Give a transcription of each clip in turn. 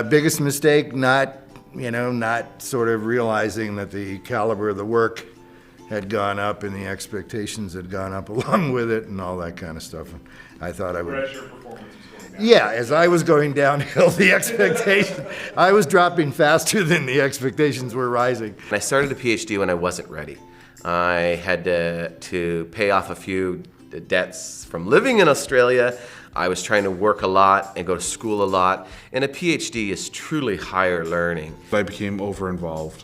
Biggest mistake, not sort of realizing that the caliber of the work had gone up and the expectations had gone up along with it and all that kind of stuff. And I thought I would. As your performance was going down. Yeah, as I was going downhill, the expectation, I was dropping faster than the expectations were rising. I started a PhD when I wasn't ready. I had to pay off a few debts from living in Australia. I was trying to work a lot and go to school a lot, and a PhD is truly higher learning. I became over-involved.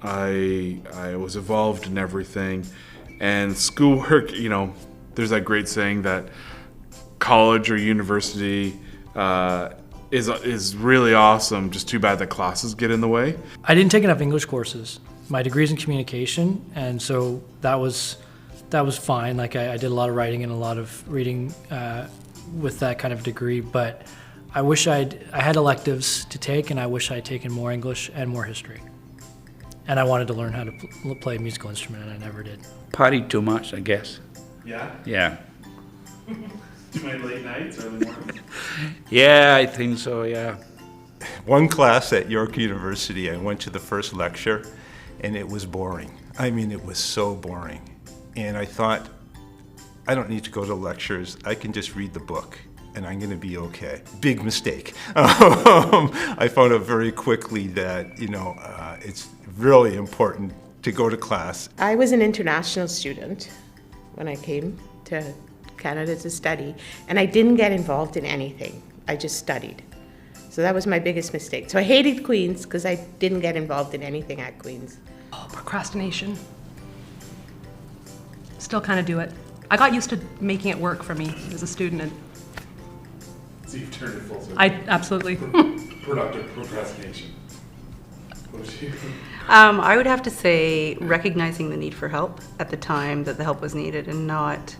I was involved in everything, and schoolwork, there's that great saying that college or university is really awesome, just too bad that classes get in the way. I didn't take enough English courses. My degree's in communication, and so that was fine. Like I did a lot of writing and a lot of reading with that kind of degree, but I wish I had electives to take, and I wish I'd taken more English and more history. And I wanted to learn how to play a musical instrument, and I never did. Partied too much, I guess. Yeah? Yeah. Too many late nights, early mornings? Yeah, I think so, yeah. One class at York University, I went to the first lecture, and it was boring. I mean, it was so boring. And I thought, I don't need to go to lectures. I can just read the book, and I'm going to be okay. Big mistake. I found out very quickly that, it's really important to go to class. I was an international student when I came to Canada to study, and I didn't get involved in anything. I just studied. So that was my biggest mistake. So I hated Queen's because I didn't get involved in anything at Queen's. Oh, procrastination. Still kind of do it. I got used to making it work for me as a student. And So you've turned it full circle. absolutely. Productive procrastination. What was you? I would have to say recognizing the need for help at the time that the help was needed and not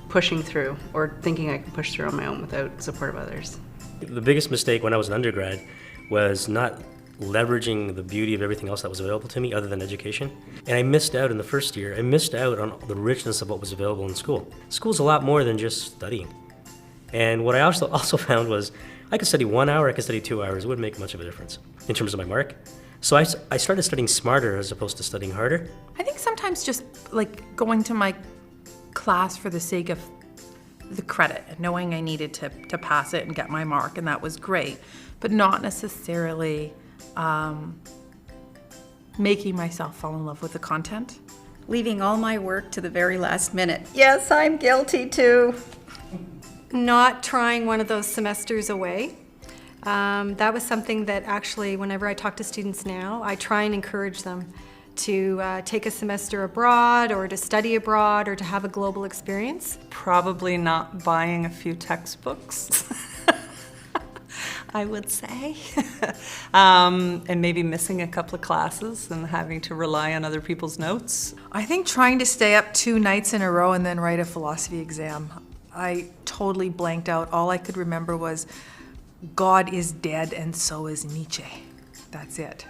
pushing through or thinking I could push through on my own without support of others. The biggest mistake when I was an undergrad was not leveraging the beauty of everything else that was available to me other than education. And I missed out in the first year. I missed out on the richness of what was available in school. School's a lot more than just studying. And what I also found was I could study 1 hour, I could study 2 hours. It wouldn't make much of a difference in terms of my mark. So I started studying smarter as opposed to studying harder. I think sometimes just like going to my class for the sake of the credit and knowing I needed to pass it and get my mark, and that was great, but not necessarily making myself fall in love with the content. Leaving all my work to the very last minute. Yes, I'm guilty too. Not trying one of those semesters away. That was something that actually, whenever I talk to students now, I try and encourage them to take a semester abroad or to study abroad or to have a global experience. Probably not buying a few textbooks, I would say. And maybe missing a couple of classes and having to rely on other people's notes. I think trying to stay up 2 nights in a row and then write a philosophy exam. I totally blanked out. All I could remember was God is dead and so is Nietzsche. That's it.